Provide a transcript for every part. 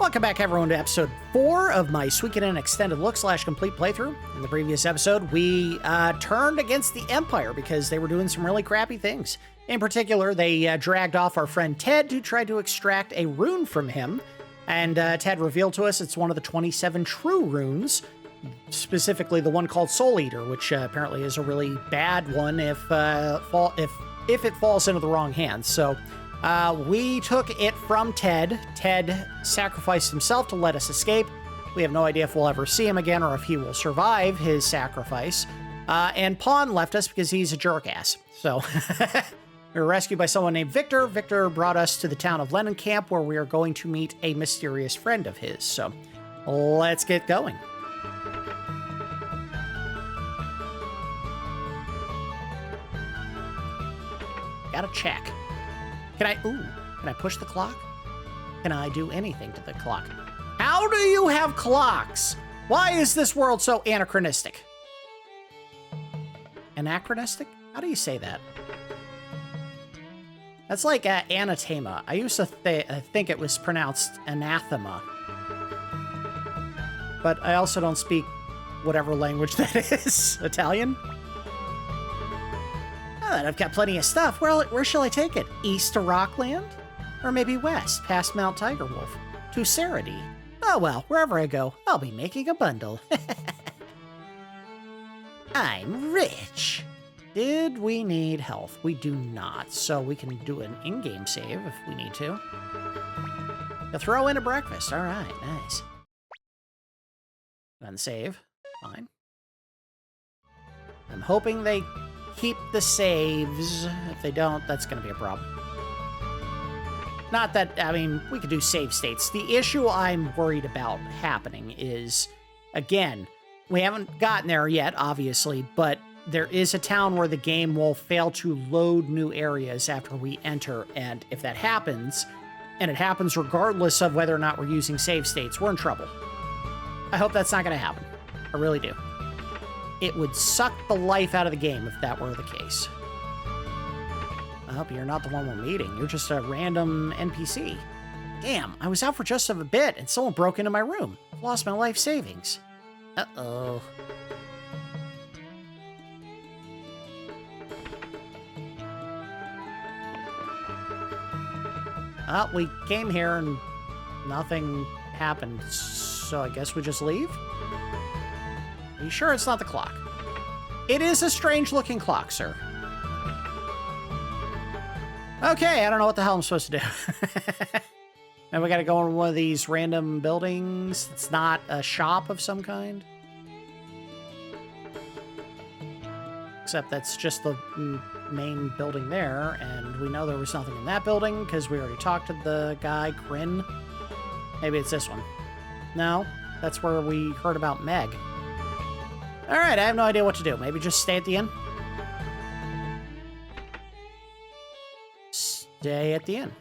Welcome back, everyone, to episode 4 of my Suikoden extended look / complete playthrough. In the previous episode, we turned against the Empire because they were doing some really crappy things. In particular, they dragged off our friend Ted to try to extract a rune from him, and Ted revealed to us it's one of the 27 true runes, specifically the one called Soul Eater, which apparently is a really bad one if it falls into the wrong hands. So we took it from Ted. Ted sacrificed himself to let us escape. We have no idea if we'll ever see him again or if he will survive his sacrifice. And Pawn left us because he's a jerk-ass. So we were rescued by someone named Viktor. Viktor brought us to the town of Lenankamp, where we are going to meet a mysterious friend of his. So let's get going. Gotta check. Can I push the clock? Can I do anything to the clock? How do you have clocks? Why is this world so anachronistic? Anachronistic? How do you say that? That's like anathema. I used to think it was pronounced anathema. But I also don't speak whatever language that is. Italian? I've got plenty of stuff. Where shall I take it? East to Rockland? Or maybe west, past Mount Tigerwolf? To Sarady? Oh well, wherever I go, I'll be making a bundle. I'm rich. Did we need health? We do not, so we can do an in-game save if we need to. To throw in a breakfast. All right, nice. Unsave. Fine. I'm hoping they keep the saves. If they don't, that's going to be a problem. Not that, I mean, we could do save states. The issue I'm worried about happening is, again, we haven't gotten there yet, obviously, but there is a town where the game will fail to load new areas after we enter, and if that happens, and it happens regardless of whether or not we're using save states, we're in trouble. I hope that's not going to happen. I really do. It would suck the life out of the game if that were the case. I hope you're not the one we're meeting. You're just a random NPC. Damn, I was out for just a bit and someone broke into my room. I've lost my life savings. Uh-oh. Well, we came here and nothing happened, so I guess we just leave? Are you sure it's not the clock? It is a strange-looking clock, sir. Okay, I don't know what the hell I'm supposed to do. Now we gotta go in one of these random buildings. It's not a shop of some kind. Except that's just the main building there, and we know there was nothing in that building because we already talked to the guy, Grin. Maybe it's this one. No, that's where we heard about Meg. Alright, I have no idea what to do. Maybe just stay at the inn? Stay at the inn.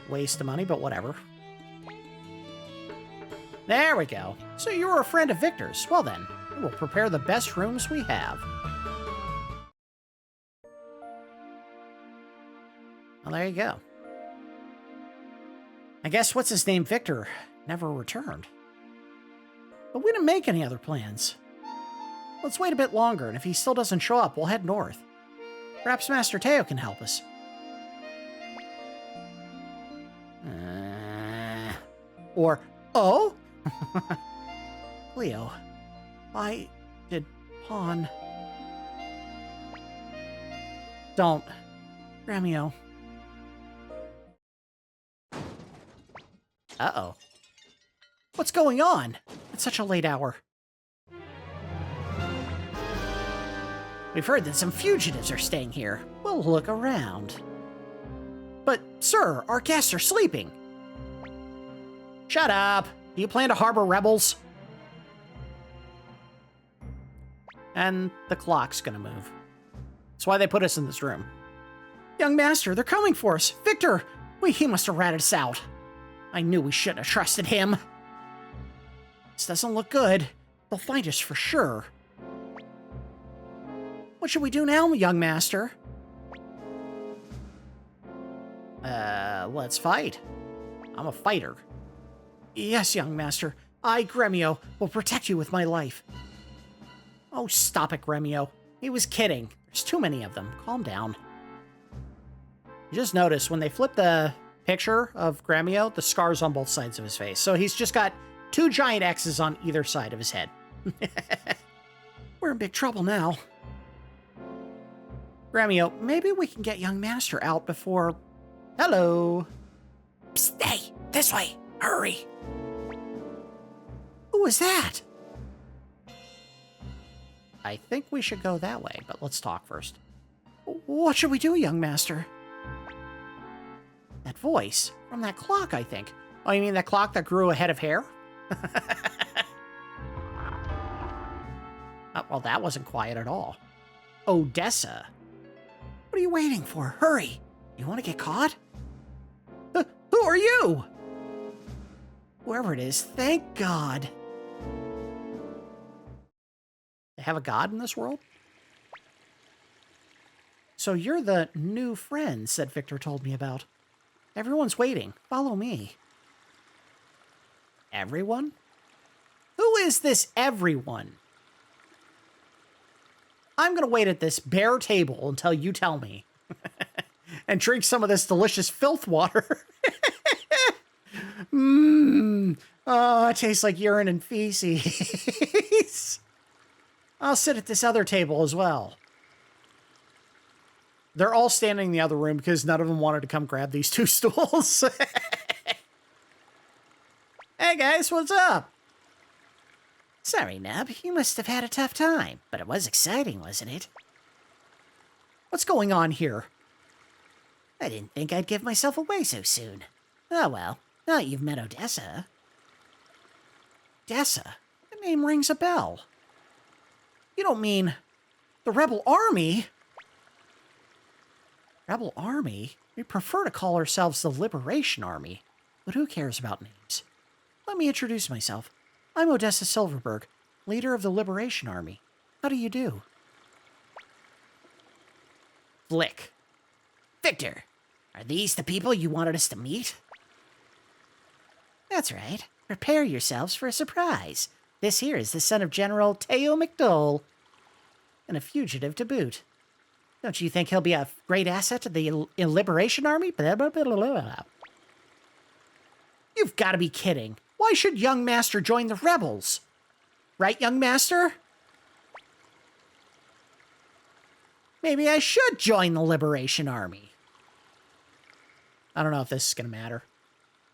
Waste of money, but whatever. There we go. So you were a friend of Viktor's. Well then, we will prepare the best rooms we have. Well, there you go. I guess what's his name, Viktor, never returned. But we didn't make any other plans. Let's wait a bit longer, and if he still doesn't show up, we'll head north. Perhaps Master Teo can help us. Or, oh? Leo, why did Pawn... Don't. Ramio. Uh-oh. What's going on? At such a late hour. We've heard that some fugitives are staying here. We'll look around. But, sir, our guests are sleeping. Shut up. Do you plan to harbor rebels? And the clock's gonna move. That's why they put us in this room. Young master, they're coming for us. Viktor! He must have ratted us out. I knew we shouldn't have trusted him. This doesn't look good. They'll find us for sure. What should we do now, young master? Let's fight. I'm a fighter. Yes, young master. I, Gremio, will protect you with my life. Oh, stop it, Gremio. He was kidding. There's too many of them. Calm down. You just notice when they flip the picture of Gremio, the scars on both sides of his face. So he's just got 2 giant X's on either side of his head. We're in big trouble now. Gremio, maybe we can get young master out before... Hello. Psst, hey, this way. Hurry. Who was that? I think we should go that way, but let's talk first. What should we do, young master? That voice from that clock, I think. Oh, you mean that clock that grew a head of hair? Oh, well, that wasn't quiet at all. Odessa. What are you waiting for? Hurry. You want to get caught? Who are you? Whoever it is, thank God. They have a god in this world? So you're the new friends that Viktor told me about. Everyone's waiting. Follow me. Everyone? Who is this everyone? I'm going to wait at this bare table until you tell me. And drink some of this delicious filth water. Oh, it tastes like urine and feces. I'll sit at this other table as well. They're all standing in the other room because none of them wanted to come grab these 2 stools. Hey guys, what's up? Sorry, Nub. You must have had a tough time, but it was exciting, wasn't it? What's going on here? I didn't think I'd give myself away so soon. Oh well, now that you've met Odessa. Odessa? The name rings a bell. You don't mean the Rebel Army? Rebel Army? We prefer to call ourselves the Liberation Army, but who cares about names? Let me introduce myself. I'm Odessa Silverberg, leader of the Liberation Army. How do you do? Flick. Viktor, are these the people you wanted us to meet? That's right. Prepare yourselves for a surprise. This here is the son of General Teo McDole, and a fugitive to boot. Don't you think he'll be a great asset to the Liberation Army? Blah, blah, blah, blah, blah. You've got to be kidding. Why should young master join the rebels? Right, young master? Maybe I should join the Liberation Army. I don't know if this is going to matter.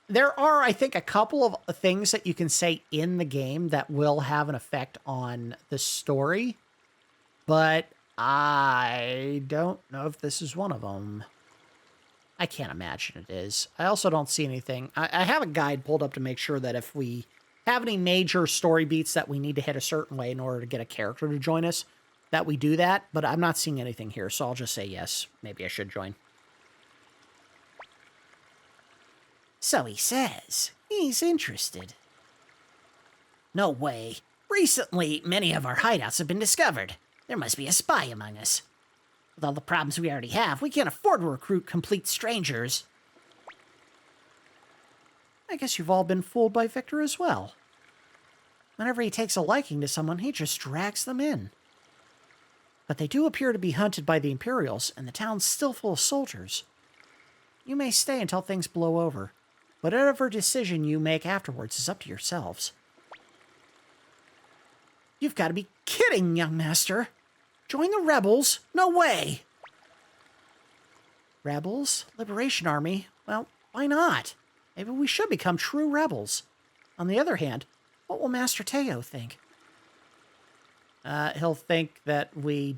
There are, I think, a couple of things that you can say in the game that will have an effect on the story, but I don't know if this is one of them. I can't imagine it is. I also don't see anything. I have a guide pulled up to make sure that if we have any major story beats that we need to hit a certain way in order to get a character to join us, that we do that, but I'm not seeing anything here, so I'll just say yes. Maybe I should join. So he says. He's interested. No way. Recently, many of our hideouts have been discovered. There must be a spy among us. With all the problems we already have, we can't afford to recruit complete strangers. I guess you've all been fooled by Viktor as well. Whenever he takes a liking to someone, he just drags them in. But they do appear to be hunted by the Imperials, and the town's still full of soldiers. You may stay until things blow over. Whatever decision you make afterwards is up to yourselves. You've got to be kidding, young master. Join the rebels? No way! Rebels? Liberation Army? Well, why not? Maybe we should become true rebels. On the other hand, what will Master Teo think? He'll think that we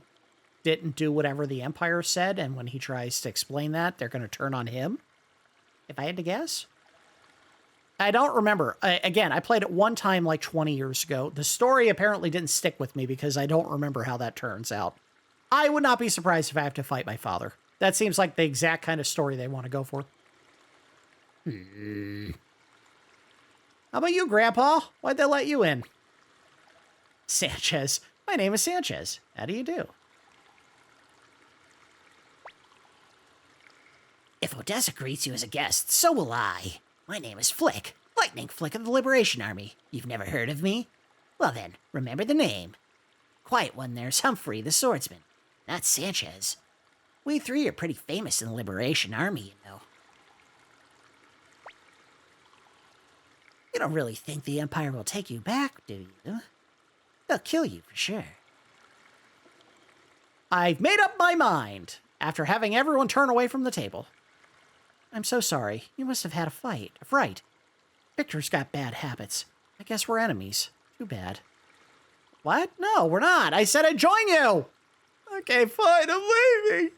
didn't do whatever the Empire said, and when he tries to explain that, they're going to turn on him? If I had to guess? I don't remember. Again, I played it one time like 20 years ago. The story apparently didn't stick with me because I don't remember how that turns out. I would not be surprised if I have to fight my father. That seems like the exact kind of story they want to go for. How about you, Grandpa? Why'd they let you in? Sanchez. My name is Sanchez. How do you do? If Odessa greets you as a guest, so will I. My name is Flick, Lightning Flick of the Liberation Army. You've never heard of me? Well then, remember the name. Quiet one there's Humphrey the swordsman, not Sanchez. We three are pretty famous in the Liberation Army, you know. You don't really think the Empire will take you back, do you? They'll kill you for sure. I've made up my mind, after having everyone turn away from the table. I'm so sorry. You must have had a fright. Viktor's got bad habits. I guess we're enemies. Too bad. What? No, we're not. I said I'd join you. Okay, fine. I'm leaving.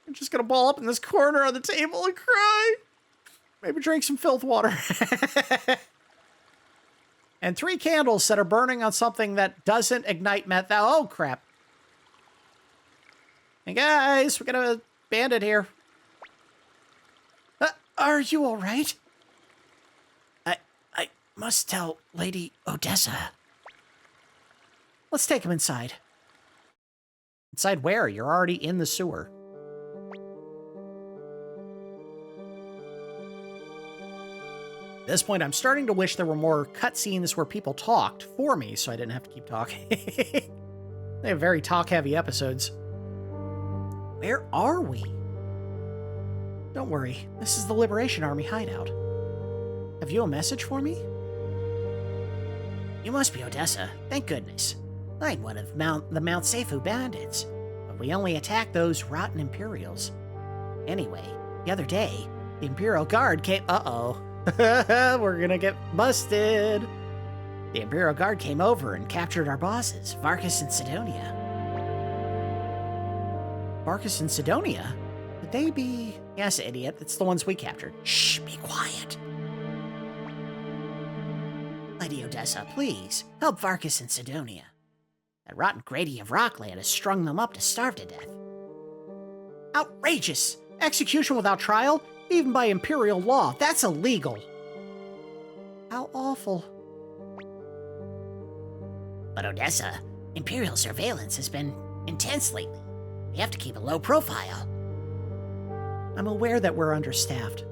I'm just gonna ball up in this corner on the table and cry. Maybe drink some filth water. And 3 candles that are burning on something that doesn't ignite meth. Oh, crap. Hey, guys, we got a bandit here. Are you all right? I must tell Lady Odessa. Let's take him inside. Inside where? You're already in the sewer. At this point, I'm starting to wish there were more cutscenes where people talked for me so I didn't have to keep talking. They have very talk-heavy episodes. Where are we? Don't worry, this is the Liberation Army hideout. Have you a message for me? You must be Odessa, thank goodness. I'm one of the Mount Seifu bandits, but we only attack those rotten Imperials. Anyway, the other day, the Imperial Guard came— Uh-oh. We're gonna get busted. The Imperial Guard came over and captured our bosses, Varkas and Sydonia. Varkas and Sydonia? Would they be... Yes, idiot, it's the ones we captured. Shh, be quiet. Lady Odessa, please, help Varkas and Sydonia. That rotten Grady of Rockland has strung them up to starve to death. Outrageous! Execution without trial? Even by Imperial law, that's illegal. How awful. But Odessa, Imperial surveillance has been intense lately. We have to keep a low profile. I'm aware that we're understaffed,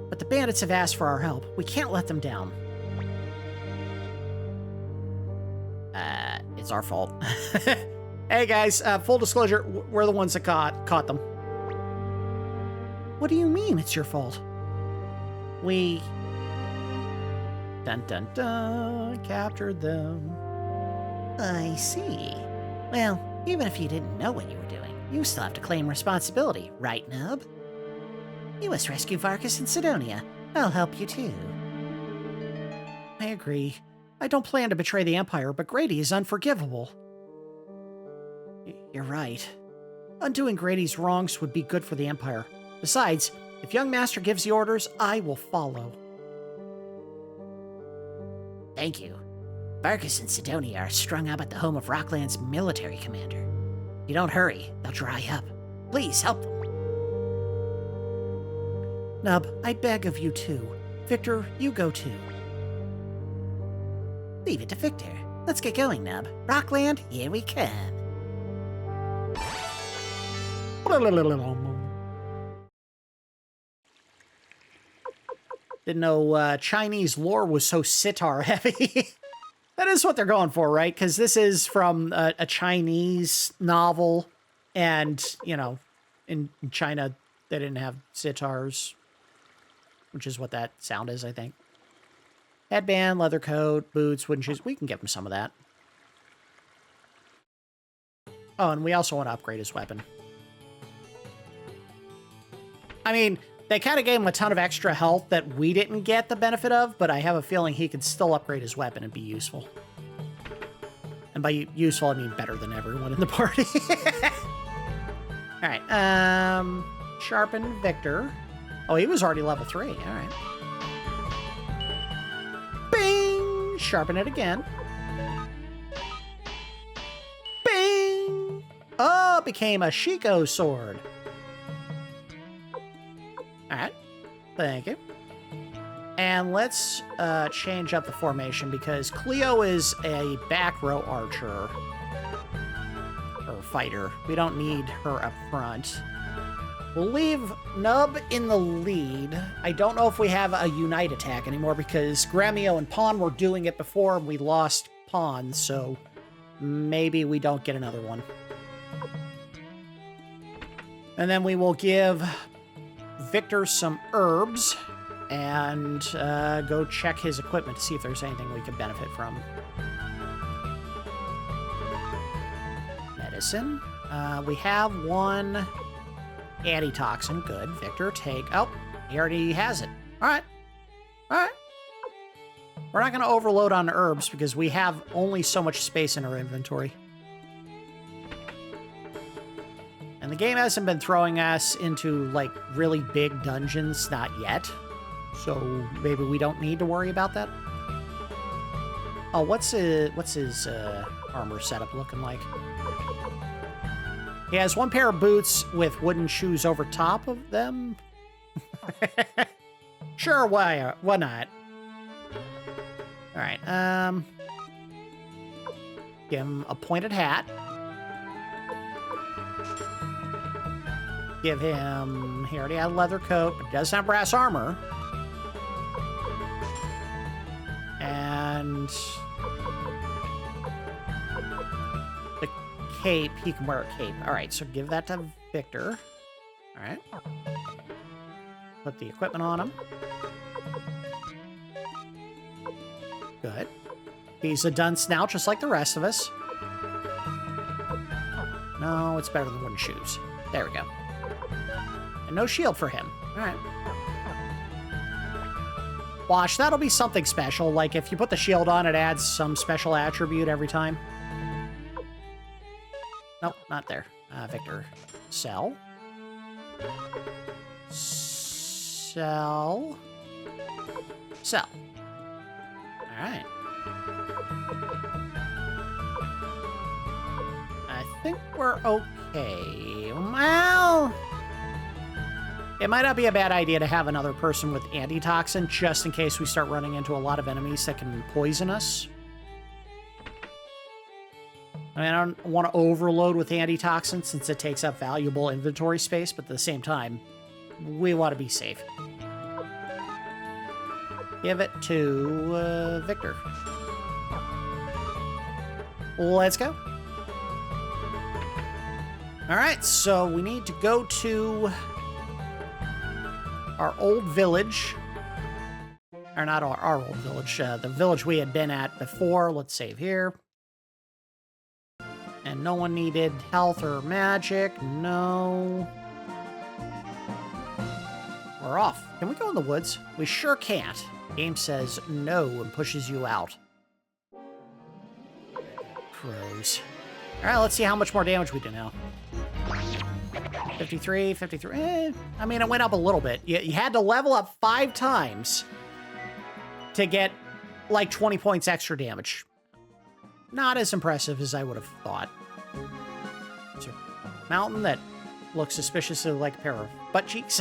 but the bandits have asked for our help. We can't let them down. It's our fault. Hey guys, full disclosure, we're the ones that caught them. What do you mean it's your fault? We... Dun dun dun, captured them. I see. Well, even if you didn't know what you were doing, you still have to claim responsibility, right, Nub? You must rescue Varkas and Sydonia. I'll help you too. I agree. I don't plan to betray the Empire, but Grady is unforgivable. You're right. Undoing Grady's wrongs would be good for the Empire. Besides, if young Master gives the orders, I will follow. Thank you. Varkas and Sydonia are strung up at the home of Rockland's military commander. If you don't hurry, they'll dry up. Please help them. Nub, I beg of you too. Viktor, you go too. Leave it to Viktor. Let's get going, Nub. Rockland, here we come. Didn't know Chinese lore was so sitar heavy. That is what they're going for, right? Because this is from a Chinese novel, and, you know, in China, they didn't have sitars, which is what that sound is, I think. Headband, leather coat, boots, wooden shoes. We can give him some of that. Oh, and we also want to upgrade his weapon. I mean, they kind of gave him a ton of extra health that we didn't get the benefit of, but I have a feeling he could still upgrade his weapon and be useful. And by useful, I mean better than everyone in the party. All right, sharpen Viktor. Oh, he was already level 3. All right. Bing! Sharpen it again. Bing! Oh, it became a Shiko sword. All right. Thank you. And let's change up the formation because Cleo is a back row archer. Or fighter. We don't need her up front. We'll leave Nub in the lead. I don't know if we have a unite attack anymore because Gremio and Pawn were doing it before and we lost Pawn, so maybe we don't get another one. And then we will give Viktor some herbs and go check his equipment to see if there's anything we could benefit from. Medicine. We have one antitoxin. Good. Viktor, take... Oh, he already has it. All right. All right. We're not going to overload on herbs because we have only so much space in our inventory. And the game hasn't been throwing us into, like, really big dungeons, not yet. So maybe we don't need to worry about that. Oh, what's his armor setup looking like? He has one pair of boots with wooden shoes over top of them. Sure, why not? All right, give him a pointed hat. Give him, he already had a leather coat, but he doesn't have brass armor. And the cape, he can wear a cape. All right, so give that to Viktor. All right. Put the equipment on him. Good. He's a dun snout just like the rest of us. No, it's better than wooden shoes. There we go. And no shield for him. All right. Watch, that'll be something special. Like, if you put the shield on, it adds some special attribute every time. Nope, not there. Viktor. Sell. Sell. Sell. Alright. I think we're okay. Well... It might not be a bad idea to have another person with antitoxin, just in case we start running into a lot of enemies that can poison us. I mean, I don't want to overload with antitoxin since it takes up valuable inventory space, but at the same time, we want to be safe. Give it to Viktor. Let's go. All right, so we need to go to our old village. Or not our old village, the village we had been at before. Let's save here. And no one needed health or magic. No. We're off. Can we go in the woods? We sure can't. Game says no and pushes you out. Crows. Alright, let's see how much more damage we do now. 53, 53. I mean, it went up a little bit. You had to level up 5 times to get like 20 points extra damage. Not as impressive as I would have thought. It's a mountain that looks suspiciously like a pair of butt cheeks.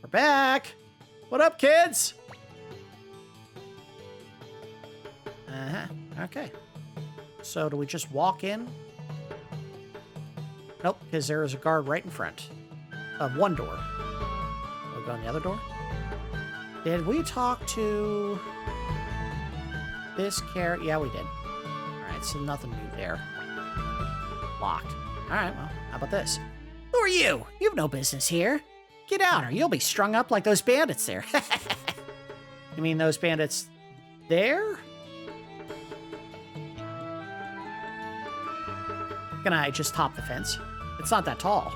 We're back. What up, kids? Okay. So do we just walk in? Nope, because there is a guard right in front of one door. We'll go on the other door. Did we talk to this character? Yeah, we did. Alright, so nothing new there. Locked. Alright, well, how about this? Who are you? You have no business here. Get out or you'll be strung up like those bandits there. You mean those bandits there? Can I just top the fence? It's not that tall.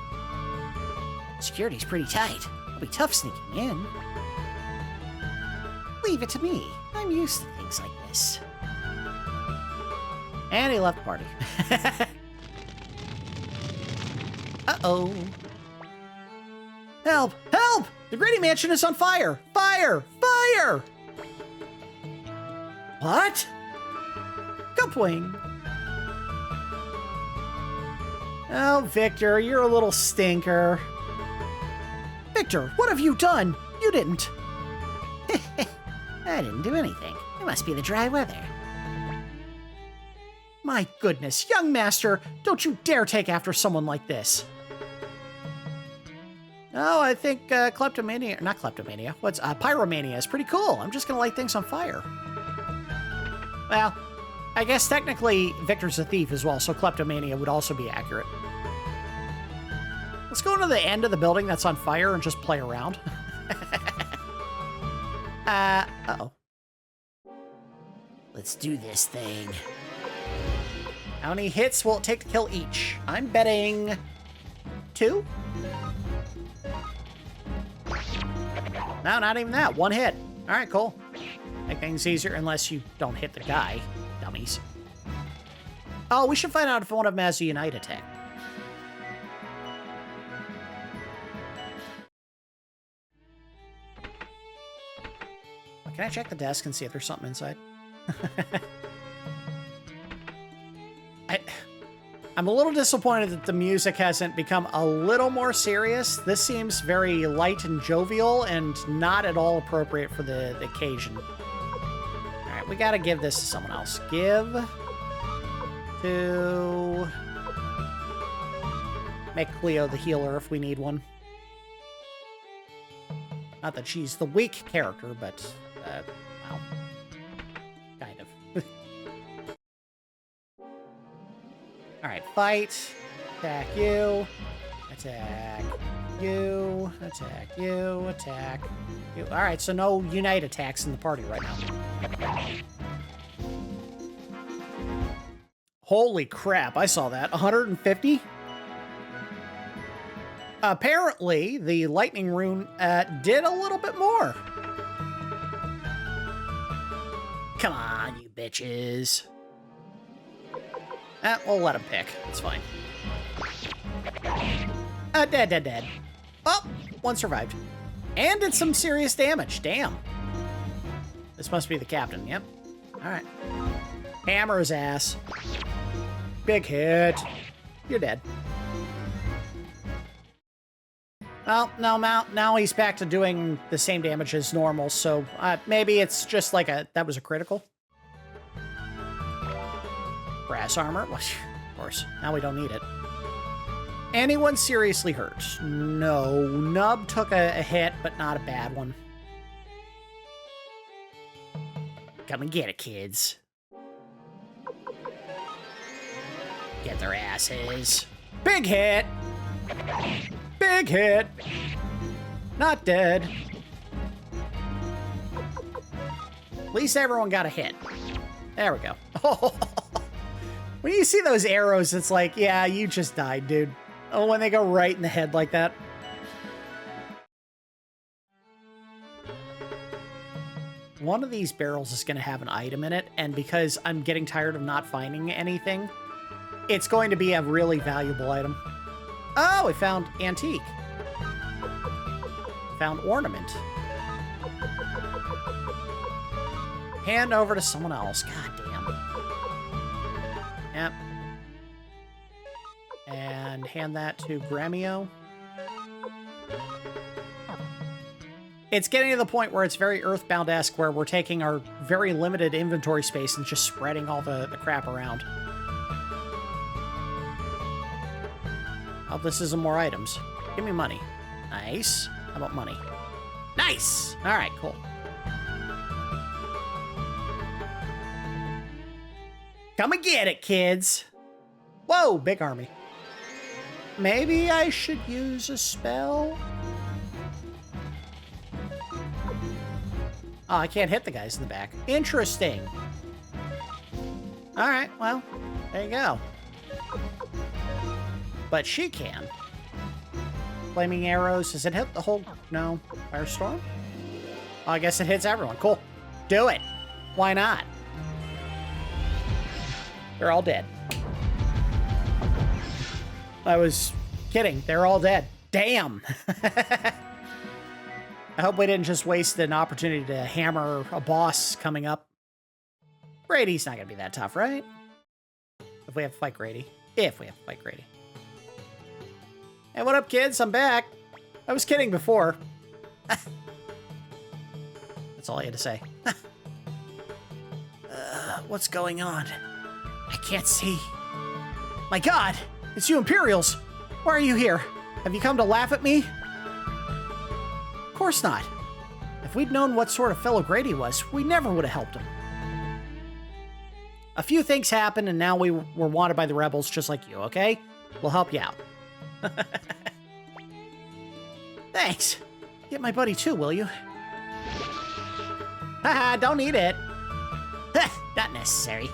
Security's pretty tight. It'll be tough sneaking in. Leave it to me. I'm used to things like this. And he left the party. Uh-oh. Help! Help! The Grady Mansion is on fire! Fire! Fire! What? Kapwing! Oh, Viktor, you're a little stinker. Viktor, what have you done? You didn't. I didn't do anything. It must be the dry weather. My goodness, young master, don't you dare take after someone like this. Oh, I think kleptomania, not kleptomania, what's pyromania is pretty cool. I'm just gonna light things on fire. Well, I guess technically Viktor's a thief as well, so kleptomania would also be accurate. Let's go to the end of the building that's on fire and just play around. Uh-oh. Let's do this thing. How many hits will it take to kill each? I'm betting 2? No, not even that. 1 hit. All right, cool. Make things easier unless you don't hit the guy. Dummies. Oh, we should find out if one of them has a Unite attack. Can I check the desk and see if there's something inside? I'm a little disappointed that the music hasn't become a little more serious. This seems very light and jovial and not at all appropriate for the occasion. All right, we gotta give this to someone else. Give to... Make Cleo the healer if we need one. Not that she's the weak character, but... well, kind of. Alright, fight. Attack you. Attack you. Attack you. Attack you. Alright, so no Unite attacks in the party right now. Holy crap, I saw that. 150? Apparently, the lightning rune did a little bit more. Come on, you bitches. We'll let him pick. It's fine. Dead. Oh, one survived. And did some serious damage. Damn. This must be the captain. Yep. Alright. Hammer his ass. Big hit. You're dead. Well, no, now he's back to doing the same damage as normal, so maybe it's just like that was a critical. Brass armor? Of course, now we don't need it. Anyone seriously hurt? No. Nub took a hit, but not a bad one. Come and get it, kids. Get their asses. Big hit! Big hit! Not dead. At least everyone got a hit. There we go. When you see those arrows, it's like, yeah, you just died, dude. Oh, when they go right in the head like that. One of these barrels is going to have an item in it, and because I'm getting tired of not finding anything, it's going to be a really valuable item. Oh, we found antique. Found ornament. Hand over to someone else. God damn. Yep. And hand that to Gremio. It's getting to the point where it's very Earthbound-esque, where we're taking our very limited inventory space and just spreading all the crap around. Oh, this isn't more items. Give me money. Nice. How about money? Nice! Alright, cool. Come and get it, kids! Whoa, big army. Maybe I should use a spell? Oh, I can't hit the guys in the back. Interesting. Alright, well, there you go. But she can. Flaming arrows. Does it hit the whole... No. Firestorm? Oh, I guess it hits everyone. Cool. Do it. Why not? They're all dead. I was kidding. They're all dead. Damn. I hope we didn't just waste an opportunity to hammer a boss coming up. Grady's not going to be that tough, right? If we have to fight Grady. If we have to fight Grady. Hey, what up, kids? I'm back. I was kidding before. That's all I had to say. What's going on? I can't see. My God, it's you Imperials. Why are you here? Have you come to laugh at me? Of course not. If we'd known what sort of fellow Grady was, we never would have helped him. A few things happened, and now we were wanted by the rebels just like you, okay? We'll help you out. Thanks. Get my buddy too, will you? Haha, don't eat it. Not necessary.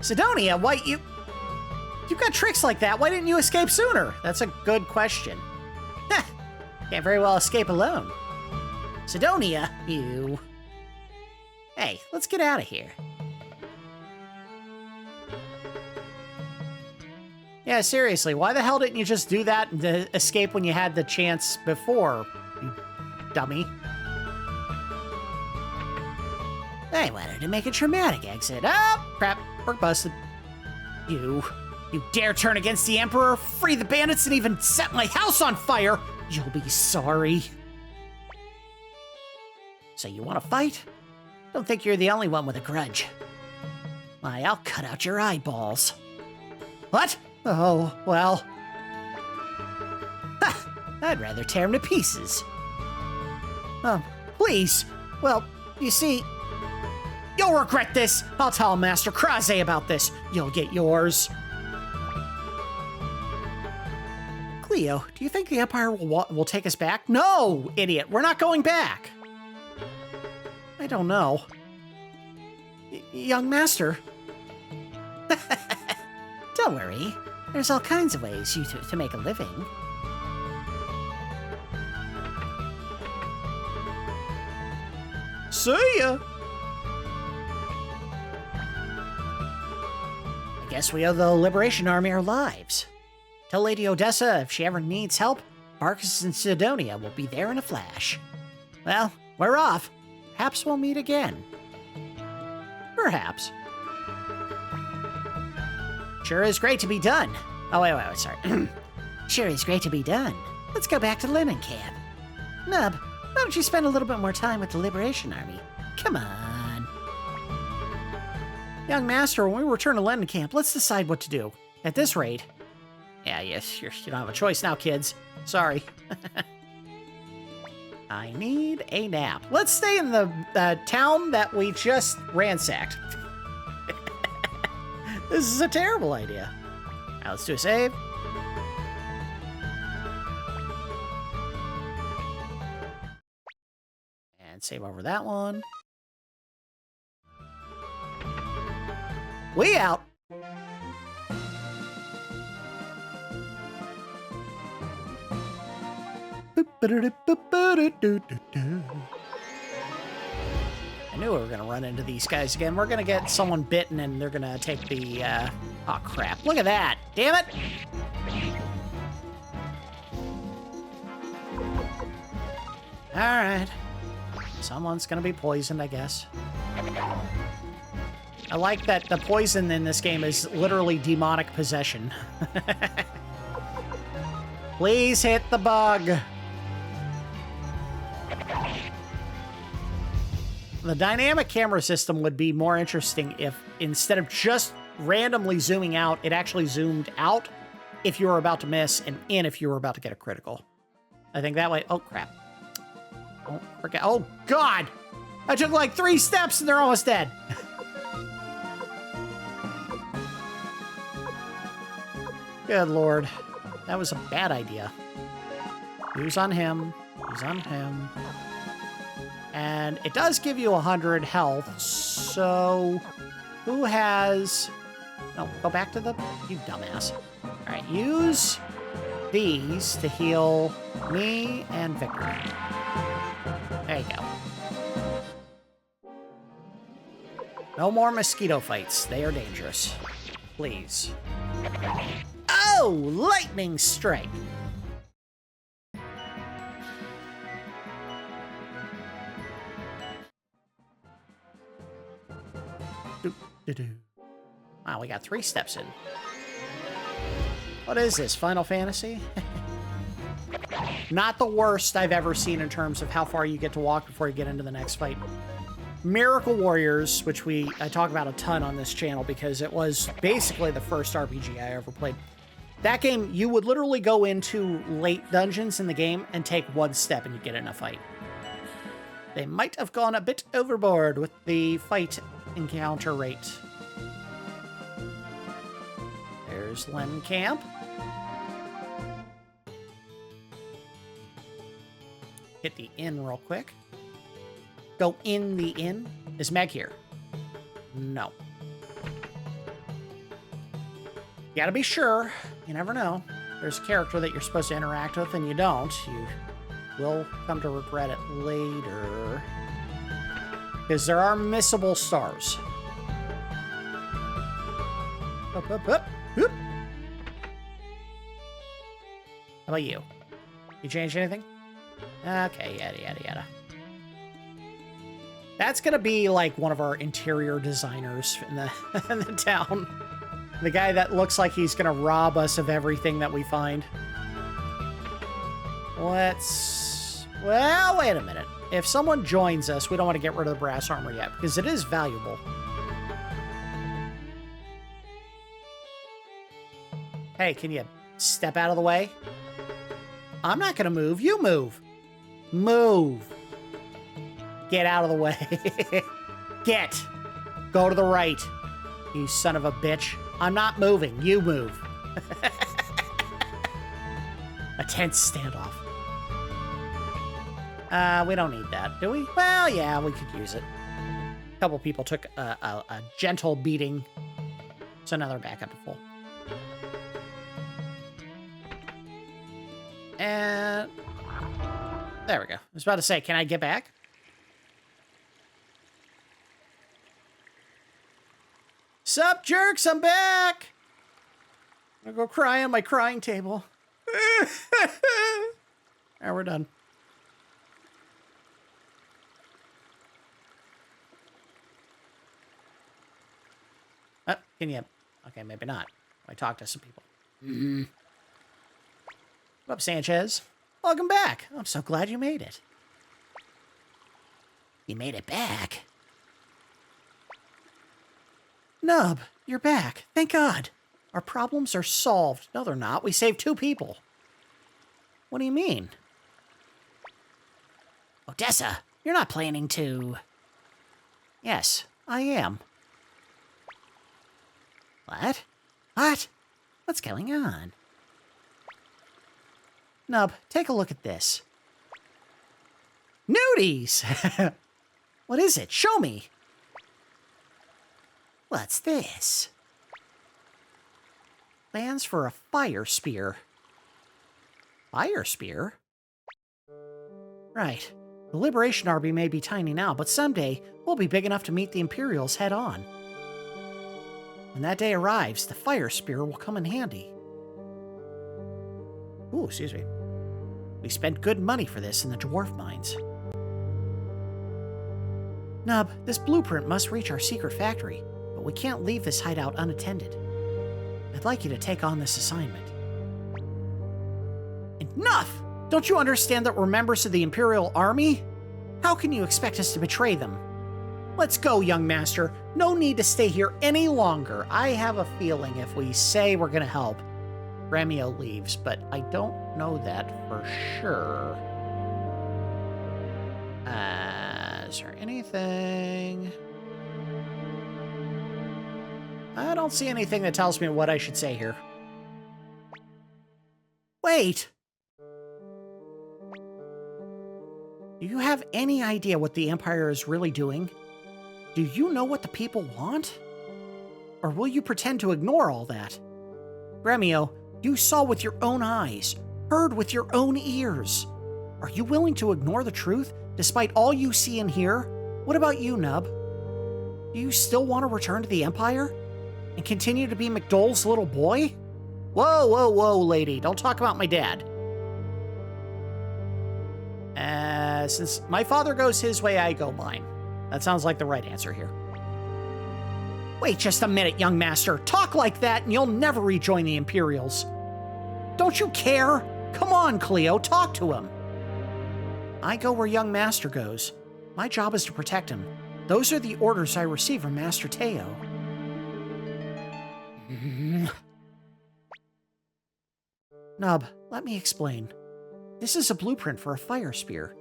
Sydonia, why you've got tricks like that. Why didn't you escape sooner? That's a good question. Can't very well escape alone. Sydonia, you. Hey, let's get out of here. Yeah, seriously, why the hell didn't you just do that and escape when you had the chance before, you dummy? I wanted to make a traumatic exit. Oh, crap, we're busted. You dare turn against the Emperor, free the bandits, and even set my house on fire? You'll be sorry. So you want to fight? Don't think you're the only one with a grudge. Why, I'll cut out your eyeballs. What? Oh, well. I'd rather tear him to pieces. Please. Well, you see, you'll regret this. I'll tell Master Kraze about this. You'll get yours. Cleo, do you think the Empire will take us back? No, idiot. We're not going back. I don't know. Young Master. Don't worry. There's all kinds of ways to make a living. See ya. I guess we owe the Liberation Army our lives. Tell Lady Odessa if she ever needs help, Varkas and Sydonia will be there in a flash. Well, we're off. Perhaps we'll meet again. Perhaps. Sure is great to be done. Oh, wait, sorry. Sure is great to be done. Let's go back to Lenankamp. Nub, why don't you spend a little bit more time with the Liberation Army? Come on. Young Master, when we return to Lenankamp, let's decide what to do. At this rate. Yeah, yes, You don't have a choice now, kids. Sorry. I need a nap. Let's stay in the town that we just ransacked. This is a terrible idea. Now let's do a save. And save over that one. We out. I knew we were going to run into these guys again. We're going to get someone bitten and they're going to take the... Oh, crap. Look at that. Damn it. All right. Someone's going to be poisoned, I guess. I like that the poison in this game is literally demonic possession. Please hit the bug. The dynamic camera system would be more interesting if instead of just randomly zooming out, it actually zoomed out if you were about to miss and in if you were about to get a critical. I think that way... Oh, crap. Don't forget... Oh, God! I took like 3 steps and they're almost dead. Good Lord. That was a bad idea. Who's on him? Who's on him? And it does give you 100 health, so who has... No, go back to the... You dumbass. All right, use these to heal me and Viktor. There you go. No more mosquito fights. They are dangerous. Please. Oh, lightning strike. Wow, we got 3 steps in. What is this, Final Fantasy? Not the worst I've ever seen in terms of how far you get to walk before you get into the next fight. Miracle Warriors, which I talk about a ton on this channel because it was basically the first RPG I ever played. That game, you would literally go into late dungeons in the game and take one step and you get in a fight. They might have gone a bit overboard with the fight encounter rate. There's Lenankamp. Hit the inn real quick. Go in the inn. Is Meg here? No. You gotta be sure. You never know. There's a character that you're supposed to interact with and you don't. You will come to regret it later. Because there are missable stars. Up, up, up. Whoop. How about you? You change anything? Okay, yada, yada, yada. That's gonna be like one of our interior designers in the, in the town. The guy that looks like he's gonna rob us of everything that we find. Well, wait a minute. If someone joins us, we don't want to get rid of the brass armor yet, because it is valuable. Hey, can you step out of the way? I'm not gonna move. You move. Move. Get out of the way. Get. Go to the right. You son of a bitch. I'm not moving. You move. A tense standoff. We don't need that, do we? Well, yeah, we could use it. A couple people took a gentle beating. So now they're back up to full. And there we go. I was about to say, can I get back? Sup, jerks? I'm back. I'm gonna go cry on my crying table. Now we're done. Can you? Okay, maybe not. I talk to some people. What up, Sanchez? Welcome back. I'm so glad you made it. You made it back? Nub, you're back. Thank God. Our problems are solved. No, they're not. We saved 2 people. What do you mean? Odessa, you're not planning to... Yes, I am. What? What? What's going on? Nub, take a look at this. Nudies! What is it? Show me. What's this? Plans for a fire spear. Fire spear? Right. The Liberation Army may be tiny now, but someday we'll be big enough to meet the Imperials head on. When that day arrives, the fire spear will come in handy. Ooh, excuse me. We spent good money for this in the dwarf mines. Nub, this blueprint must reach our secret factory, but we can't leave this hideout unattended. I'd like you to take on this assignment. Enough! Don't you understand that we're members of the Imperial Army? How can you expect us to betray them? Let's go, young master. No need to stay here any longer. I have a feeling if we say we're gonna help, Romeo leaves, but I don't know that for sure. Is there anything? I don't see anything that tells me what I should say here. Wait! Do you have any idea what the Empire is really doing? Do you know what the people want? Or will you pretend to ignore all that? Gremio, you saw with your own eyes, heard with your own ears. Are you willing to ignore the truth despite all you see and hear? What about you, Nub? Do you still want to return to the Empire? And continue to be McDole's little boy? Whoa, whoa, whoa, lady. Don't talk about my dad. Since my father goes his way, I go mine. That sounds like the right answer here. Wait just a minute, young master. Talk like that and you'll never rejoin the Imperials. Don't you care? Come on, Cleo, talk to him. I go where young master goes. My job is to protect him. Those are the orders I received from Master Teo. Nub, let me explain. This is a blueprint for a fire spear.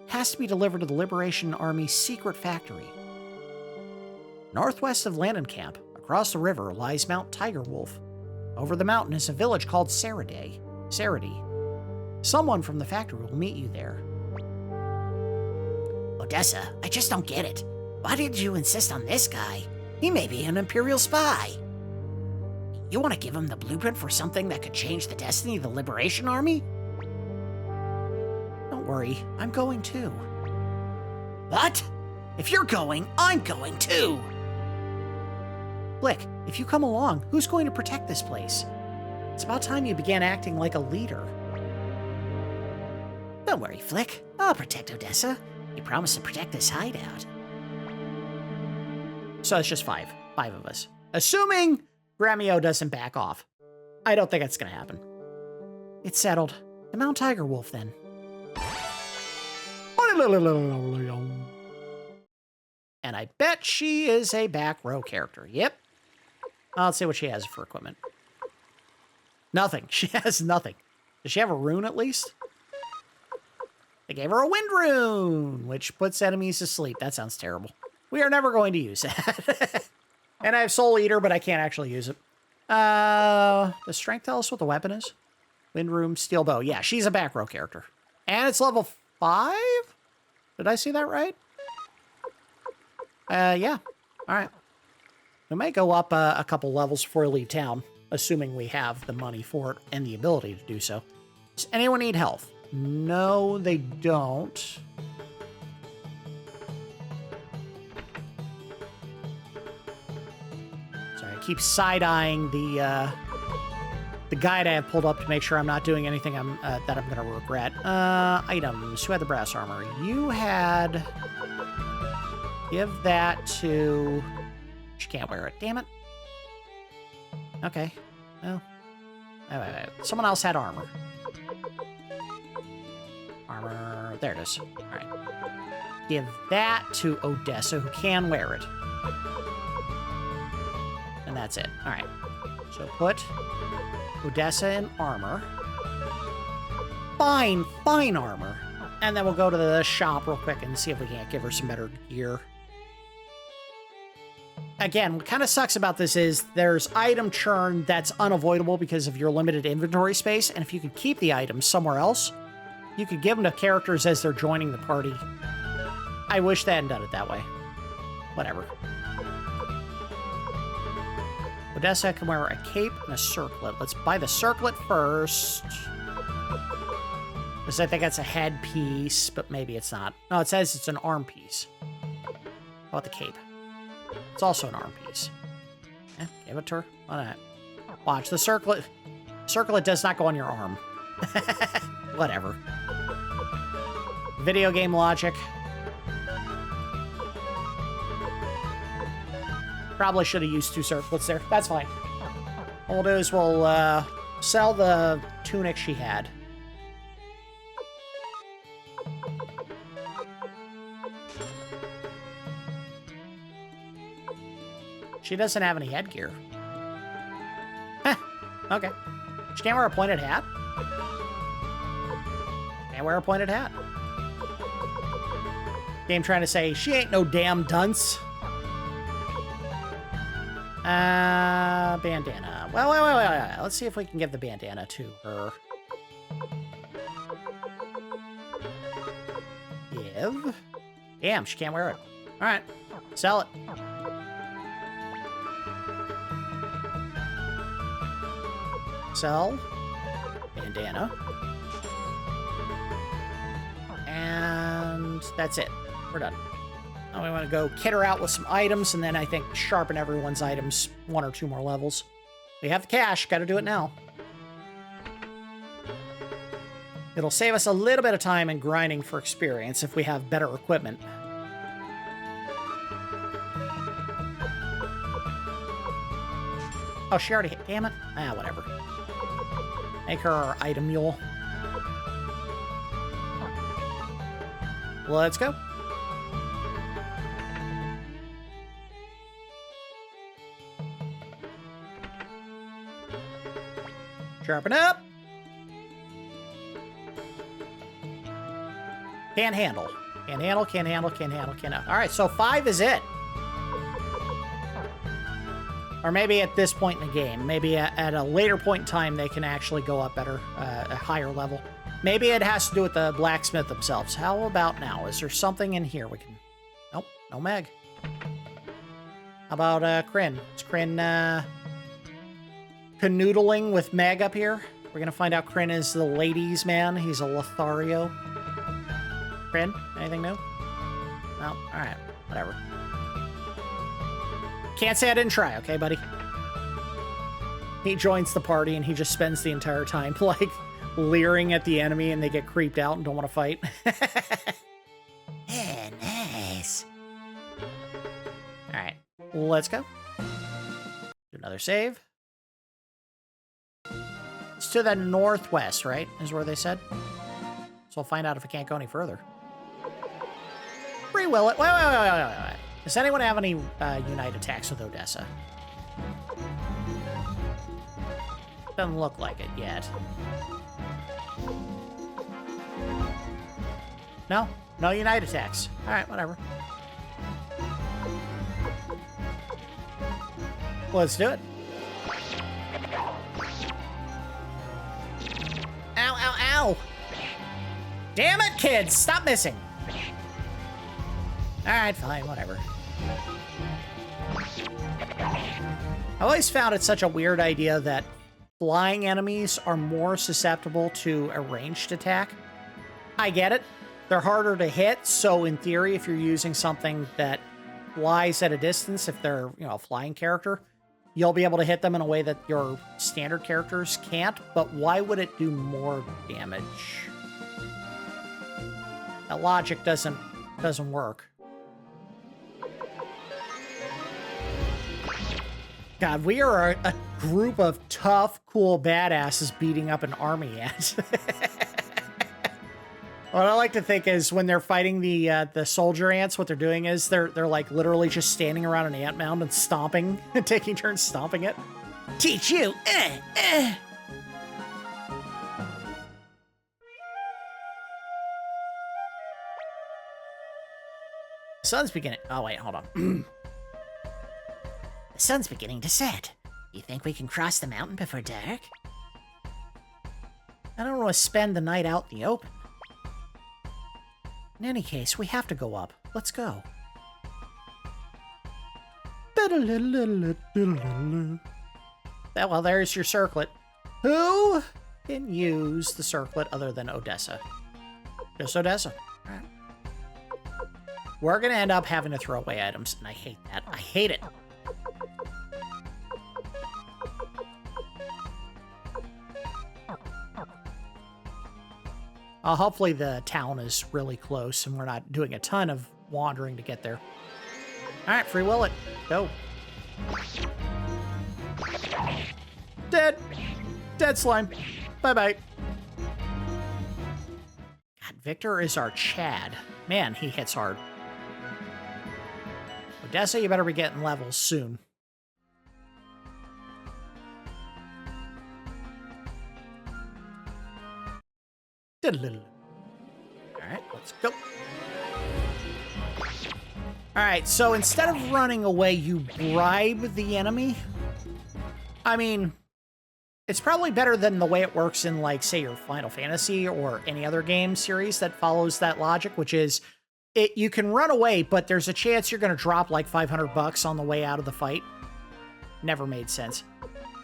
It has to be delivered to the Liberation Army's secret factory. Northwest of Lenankamp, across the river, lies Mount Tigerwolf. Over the mountain is a village called Sarady. Someone from the factory will meet you there. Odessa, I just don't get it. Why did you insist on this guy? He may be an Imperial spy. You want to give him the blueprint for something that could change the destiny of the Liberation Army? Don't worry, I'm going too. What? If you're going, I'm going too. Blick, if you come along, who's going to protect this place? It's about time you began acting like a leader. Don't worry, Flick. I'll protect Odessa. You promised to protect this hideout. So it's just five of us. Assuming Gremio doesn't back off. I don't think that's going to happen. It's settled. The Mount Tigerwolf, then. And I bet she is a back row character. Yep. Let's see what she has for equipment. Nothing. She has nothing. Does she have a rune at least? They gave her a wind rune, which puts enemies to sleep. That sounds terrible. We are never going to use that. And I have Soul Eater, but I can't actually use it. Does Strength tell us what the weapon is? Wind rune, steel bow. Yeah, she's a back row character. And it's level 5? Did I see that right? Yeah. All right. We may go up a couple levels before we leave town, assuming we have the money for it and the ability to do so. Does anyone need health? No, they don't. Sorry, I keep side-eyeing the guide I have pulled up to make sure I'm not doing anything that I'm going to regret. Items. Who had the brass armor? You had... Give that to... She can't wear it. Damn it. Okay. Well. Wait. Someone else had armor. Armor. There it is. All right. Give that to Odessa, who can wear it. And that's it. All right. So put Odessa in armor. Fine armor. And then we'll go to the shop real quick and see if we can't give her some better gear. Again, what kind of sucks about this is there's item churn that's unavoidable because of your limited inventory space, and if you could keep the items somewhere else, you could give them to characters as they're joining the party. I wish they hadn't done it that way. Whatever. Odessa can wear a cape and a circlet. Let's buy the circlet first. Because I think that's a head piece, but maybe it's not. No, it says it's an arm piece. How about the cape? It's also an arm piece. Yeah, give it to her. Why not? Watch, the circlet. Circlet does not go on your arm. Whatever. Video game logic. Probably should have used 2 circlets there. That's fine. What we'll do is we'll sell the tunic she had. She doesn't have any headgear. Huh. Okay. She can't wear a pointed hat? Can't wear a pointed hat. Game trying to say, she ain't no damn dunce. Bandana. Well, wait. Let's see if we can give the bandana to her. Give. Damn, she can't wear it. All right. Sell it. Sell. Bandana. And that's it. We're done. Now we want to go kit her out with some items, and then I think sharpen everyone's items 1 or 2 more levels. We have the cash. Got to do it now. It'll save us a little bit of time in grinding for experience if we have better equipment. Oh, she already hit. Damn it. Whatever. Make her our item mule. Let's go. Sharpen up. Can't handle. Can't handle, can't handle, can't handle, can't handle. All right, so 5 is it. Or maybe at this point in the game. Maybe at a later point in time, they can actually go up better, a higher level. Maybe it has to do with the blacksmith themselves. How about now? Is there something in here we can... Nope, no Meg. How about Kryn? Is Kryn canoodling with Meg up here? We're going to find out Kryn is the ladies' man. He's a Lothario. Kryn, anything new? No? All right, whatever. Can't say I didn't try, okay, buddy? He joins the party and he just spends the entire time, like, leering at the enemy and they get creeped out and don't want to fight. Yeah, nice. All right, let's go. Do another save. It's to the northwest, right? Is where they said. So I'll find out if I can't go any further. Free will it. Wait. Does anyone have any unite attacks with Odessa? Doesn't look like it yet. No? No unite attacks. All right, whatever. Let's do it. Ow, ow, ow! Damn it, kids! Stop missing! Alright, fine, whatever. I always found it such a weird idea that flying enemies are more susceptible to a ranged attack. I get it. They're harder to hit, so in theory, if you're using something that flies at a distance, if they're, you know, a flying character, you'll be able to hit them in a way that your standard characters can't, but why would it do more damage? That logic doesn't work. God, we are a group of tough, cool badasses beating up an army ant. What I like to think is when they're fighting the soldier ants, what they're doing is they're like literally just standing around an ant mound and stomping, taking turns stomping it. Teach you. Sun's beginning. Oh wait, hold on. The sun's beginning to set. You think we can cross the mountain before dark? I don't want to spend the night out in the open. In any case, we have to go up. Let's go. Well, there's your circlet. Who can use the circlet other than Odessa? Just Odessa. All right. We're going to end up having to throw away items, and I hate that. I hate it. Hopefully the town is really close and we're not doing a ton of wandering to get there. All right, free will it. Go. Dead. Dead slime. Bye-bye. God, Viktor is our Chad. Man, he hits hard. Odessa, you better be getting levels soon. Alright, let's go. Alright, so instead of running away, you bribe the enemy. I mean, it's probably better than the way it works in, like, say, your Final Fantasy or any other game series that follows that logic, which is, you can run away, but there's a chance you're going to drop, like, $500 on the way out of the fight. Never made sense.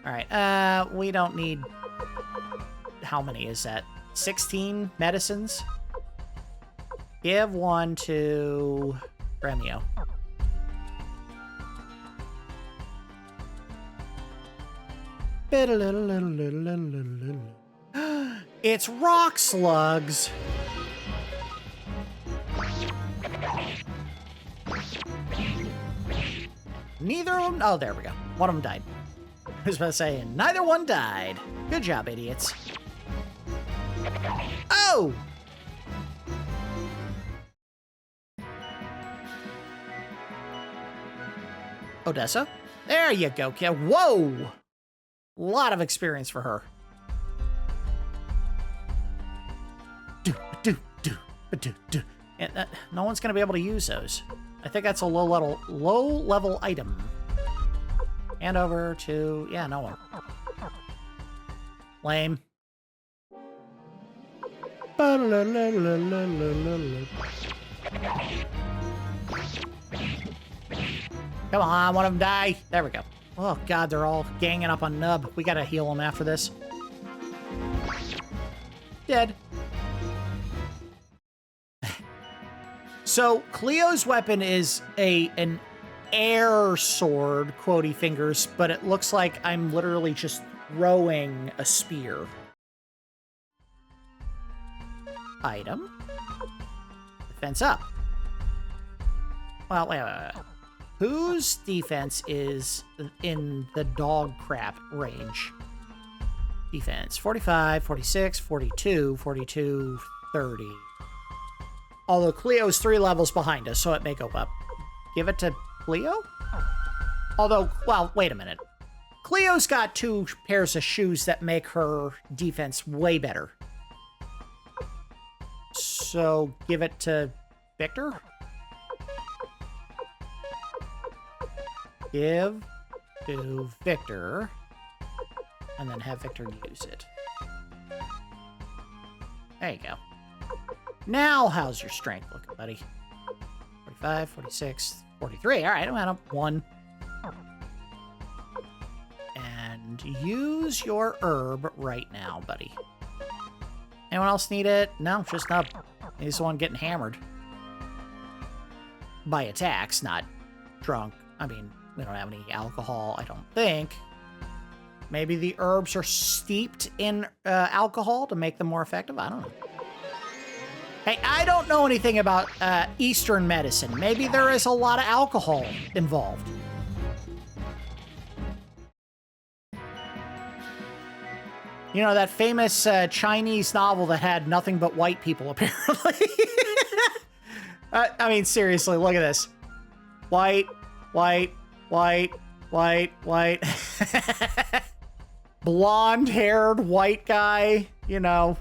Alright, we don't need... How many is that? 16 medicines. Give one to Remio. It's rock slugs. Neither of them. Oh, there we go. One of them died. I was about to say, neither one died. Good job, idiots. Oh! Odessa? There you go, kid. Whoa! A lot of experience for her. And, no one's going to be able to use those. I think that's a low-level item. Hand over to... Yeah, no one. Lame. Come on, one of them die. There we go. Oh, God, they're all ganging up on Nub. We gotta heal him after this. Dead. So, Cleo's weapon is an air sword, quotey fingers, but it looks like I'm literally just throwing a spear. Item. Defense up. Well, wait. Whose defense is in the dog crap range? Defense. 45, 46, 42, 42, 30. Although Cleo's 3 levels behind us, so it may go up. Give it to Cleo? Although, well, wait a minute. Cleo's got 2 pairs of shoes that make her defense way better. So, give it to Viktor? Give to Viktor, and then have Viktor use it. There you go. Now, how's your strength looking, buddy? 45, 46, 43. All right, I'm at 1. And use your herb right now, buddy. Anyone else need it? No, just Nub. He's the one getting hammered. By attacks, not drunk. I mean, we don't have any alcohol, I don't think. Maybe the herbs are steeped in alcohol to make them more effective? I don't know. Hey, I don't know anything about Eastern medicine. Maybe there is a lot of alcohol involved. You know, that famous Chinese novel that had nothing but white people, apparently. I mean, seriously, look at this. White, white, white, white, white. Blonde-haired white guy, you know.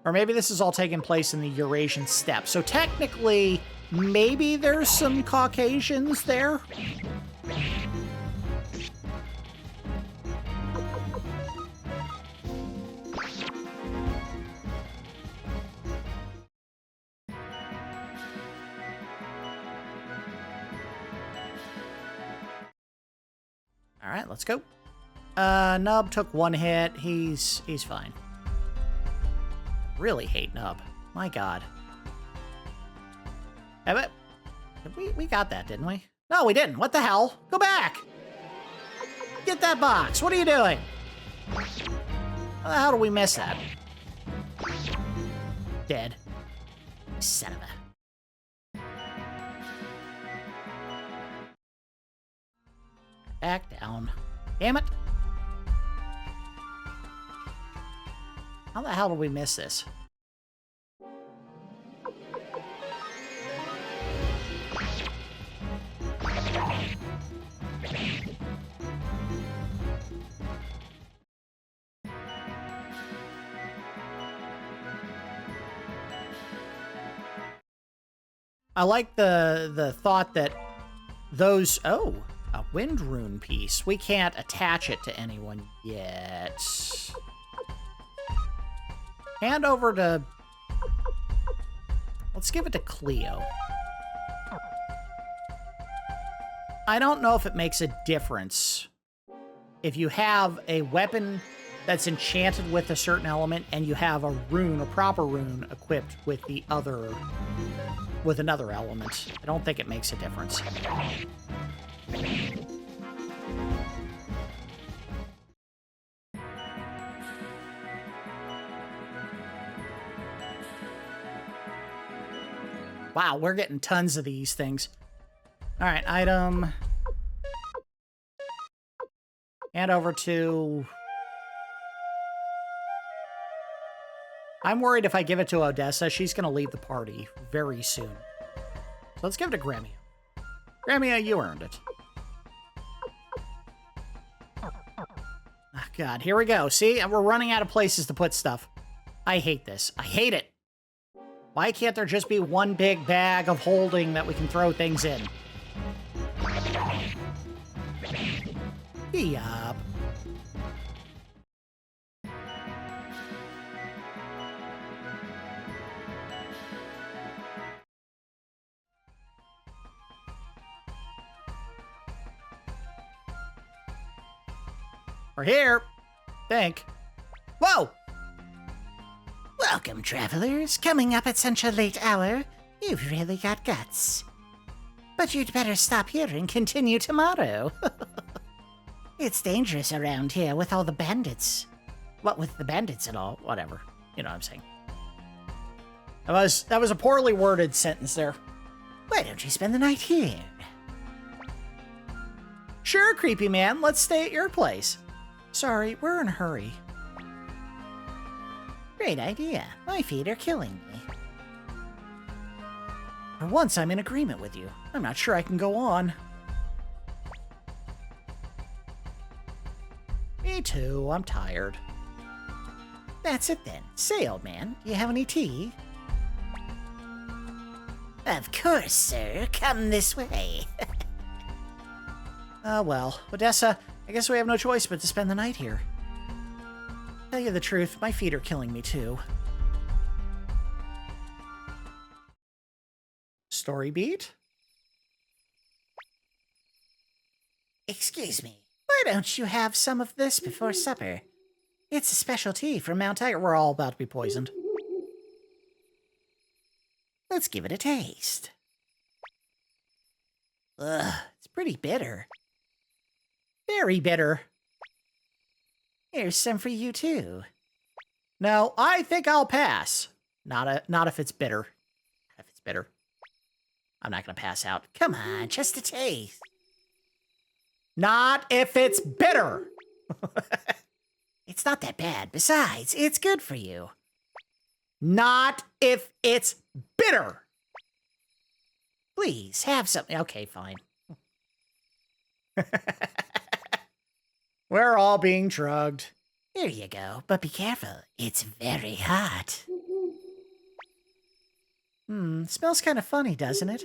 Or maybe this is all taking place in the Eurasian steppe. So technically, maybe there's some Caucasians there. All right, let's go. Nub took 1 hit. He's fine. Really hate Nub. My God. We got that, didn't we? No, we didn't. What the hell? Go back. Get that box. What are you doing? How the hell did we miss that? Dead. Son of a... Back down. Damn it. How the hell did we miss this? I like the thought that those... Oh, a wind rune piece. We can't attach it to anyone yet. Hand over to... Let's give it to Cleo. I don't know if it makes a difference if you have a weapon that's enchanted with a certain element and you have a rune, a proper rune, equipped with the other... with another element. I don't think it makes a difference. Wow, we're getting tons of these things. All right, item. Hand over to... I'm worried if I give it to Odessa, she's going to leave the party very soon. So let's give it to Gremia. Gremia, you earned it. Ah, God, here we go. See, we're running out of places to put stuff. I hate this. I hate it. Why can't there just be one big bag of holding that we can throw things in? Yup. We're here. Think. Whoa! Welcome, travelers. Coming up at such a late hour, you've really got guts. But you'd better stop here and continue tomorrow. It's dangerous around here with all the bandits. What with the bandits and all? Whatever. You know what I'm saying. That was a poorly worded sentence there. Why don't you spend the night here? Sure, creepy man. Let's stay at your place. Sorry, we're in a hurry. Great idea. My feet are killing me. For once, I'm in agreement with you. I'm not sure I can go on. Me too. I'm tired. That's it then. Say, old man, do you have any tea? Of course, sir. Come this way. Well, Odessa, I guess we have no choice but to spend the night here. Tell you the truth, my feet are killing me too. Story beat? Excuse me. Why don't you have some of this before supper? It's a special tea from Mount Tiger. We're all about to be poisoned. Let's give it a taste. Ugh, it's pretty bitter. Very bitter. Here's some for you too. No, I think I'll pass. Not if it's bitter. If it's bitter, I'm not gonna pass out. Come on, just a taste. Not if it's bitter. It's not that bad. Besides, it's good for you. Not if it's bitter. Please, have something. Okay, fine. We're all being drugged. Here you go, but be careful. It's very hot. Smells kind of funny, doesn't it?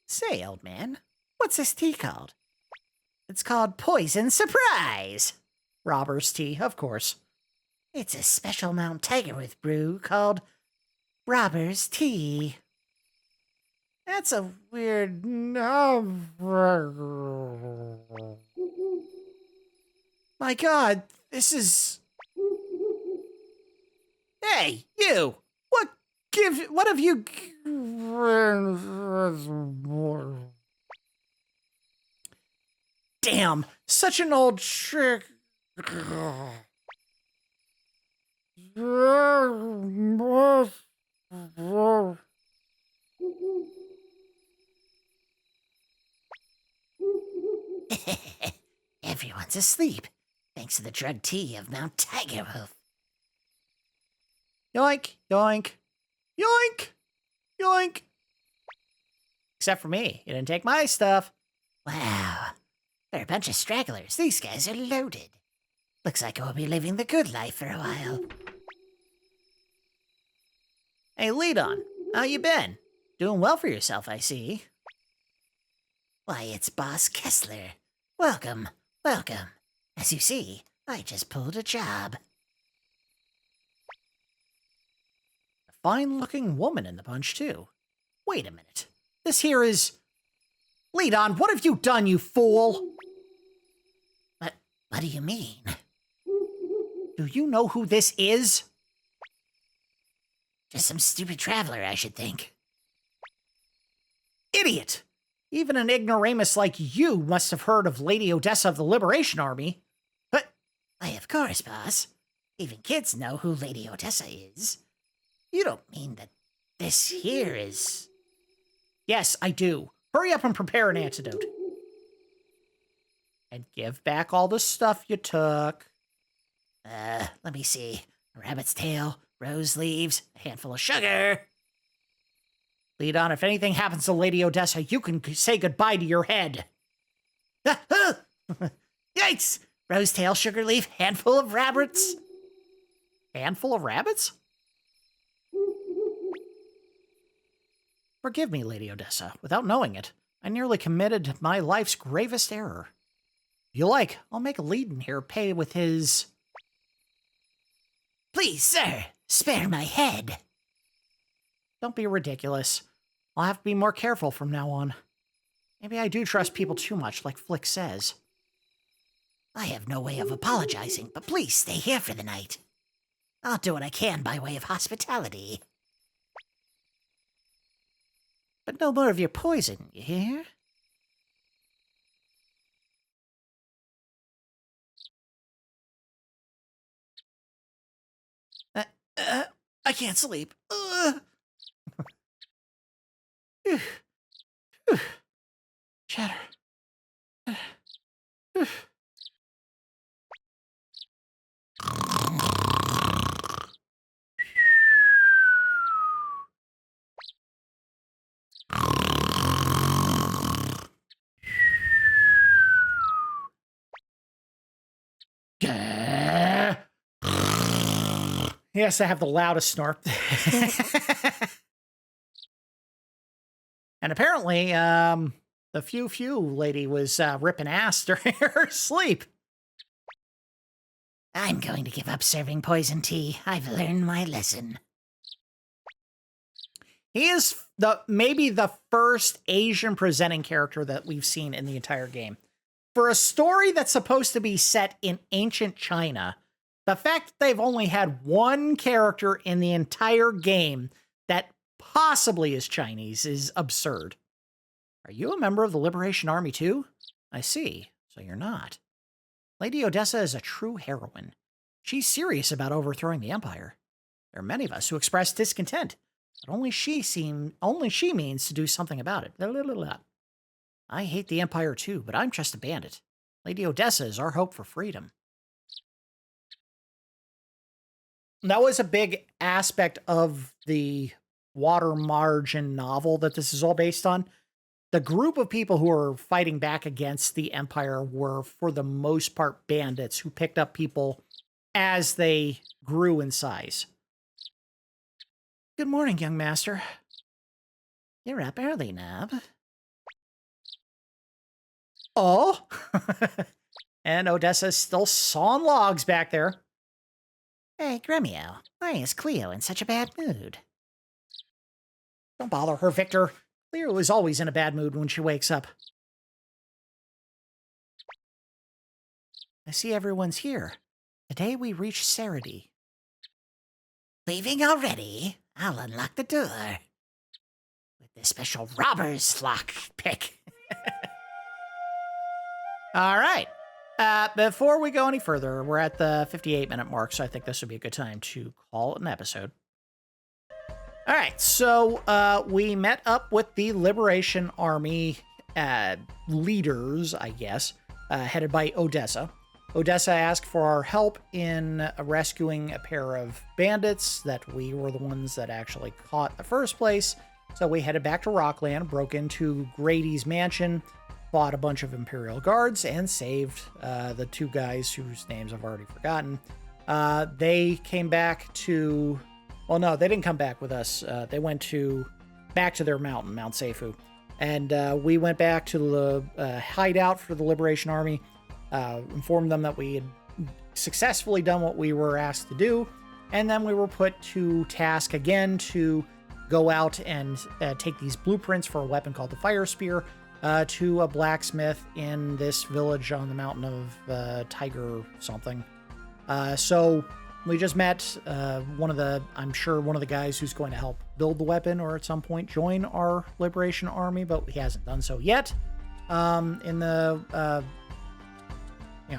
Say, old man, what's this tea called? It's called Poison Surprise. Robber's tea, of course. It's a special Mount Tigerwith brew called Robber's Tea. That's a weird... My God, this is... Hey, you! What have you... Damn, such an old trick. Everyone's asleep, thanks to the drug tea of Mount Tigerwolf. Yoink, yoink, yoink, yoink. Except for me, you didn't take my stuff. Wow, they're a bunch of stragglers. These guys are loaded. Looks like we'll be living the good life for a while. Hey, lead on. How you been? Doing well for yourself, I see. Why, it's Boss Kessler. Welcome, welcome. As you see, I just pulled a job. A fine-looking woman in the bunch, too. Wait a minute. This here is... Lead on, what have you done, you fool? What do you mean? Do you know who this is? Just some stupid traveler, I should think. Idiot! Even an ignoramus like you must have heard of Lady Odessa of the Liberation Army. But... Why, of course, boss. Even kids know who Lady Odessa is. You don't mean that this here is... Yes, I do. Hurry up and prepare an antidote. And give back all the stuff you took. Let me see. A rabbit's tail, rose leaves, a handful of sugar. Lead on, if anything happens to Lady Odessa, you can say goodbye to your head. Yikes! Rosetail, sugar leaf, handful of rabbits. Handful of rabbits? Forgive me, Lady Odessa. Without knowing it, I nearly committed my life's gravest error. If you like, I'll make a lead in here pay with his... Please, sir, spare my head. Don't be ridiculous. I'll have to be more careful from now on. Maybe I do trust people too much, like Flick says. I have no way of apologizing, but please stay here for the night. I'll do what I can by way of hospitality. But no more of your poison, you hear? I can't sleep. Chatter. He has to have the loudest snort. And apparently, the Few lady was ripping ass during her sleep. I'm going to give up serving poison tea. I've learned my lesson. He is maybe the first Asian presenting character that we've seen in the entire game. For a story that's supposed to be set in ancient China, the fact that they've only had one character in the entire game that possibly is Chinese is absurd. Are you a member of the Liberation Army too? I see, so you're not. Lady Odessa is a true heroine. She's serious about overthrowing the Empire. There are many of us who express discontent, but only she means to do something about it. Blah, blah, blah, blah. I hate the Empire too, but I'm just a bandit. Lady Odessa is our hope for freedom. That was a big aspect of the Water Margin novel that this is all based on. The group of people who are fighting back against the Empire were, for the most part, bandits who picked up people as they grew in size. Good morning, young master. You're up early, Nub. Oh! And Odessa's still sawing logs back there. Hey, Gremio, why is Cleo in such a bad mood? Don't bother her, Viktor. Cleo is always in a bad mood when she wakes up. I see everyone's here. The day we reach Sarity. Leaving already? I'll unlock the door. With the special robber's lock pick. All right. Before we go any further, we're at the 58-minute mark, so I think this would be a good time to call it an episode. All right, so we met up with the Liberation Army leaders, I guess, headed by Odessa. Odessa asked for our help in rescuing a pair of bandits that we were the ones that actually caught in the first place. So we headed back to Rockland, broke into Grady's mansion, fought a bunch of Imperial guards, and saved the two guys whose names I've already forgotten. They came back to... Well, no, they didn't come back with us. They went back to their mountain, Mount Seifu. And we went back to the hideout for the Liberation Army, informed them that we had successfully done what we were asked to do, and then we were put to task again to go out and take these blueprints for a weapon called the Fire Spear to a blacksmith in this village on the mountain of Tiger something. So we just met I'm sure one of the guys who's going to help build the weapon or at some point join our Liberation Army, but he hasn't done so yet. In the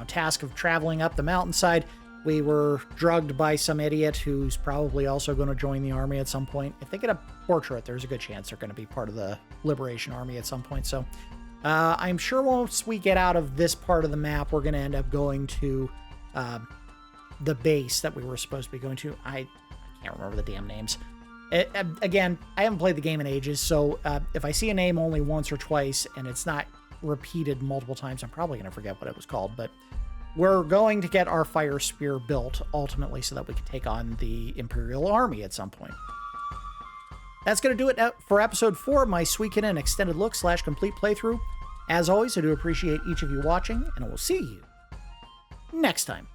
task of traveling up the mountainside, we were drugged by some idiot who's probably also going to join the army at some point. If they get a portrait, there's a good chance they're going to be part of the Liberation Army at some point. So I'm sure once we get out of this part of the map, we're going to end up going to the base that we were supposed to be going to. I can't remember the damn names. Again, I haven't played the game in ages, so if I see a name only once or twice and it's not repeated multiple times, I'm probably going to forget what it was called. But we're going to get our fire spear built ultimately so that we can take on the Imperial Army at some point. That's going to do it for episode 4 of my Suikoden extended look / complete playthrough. As always, I do appreciate each of you watching, and I will see you next time.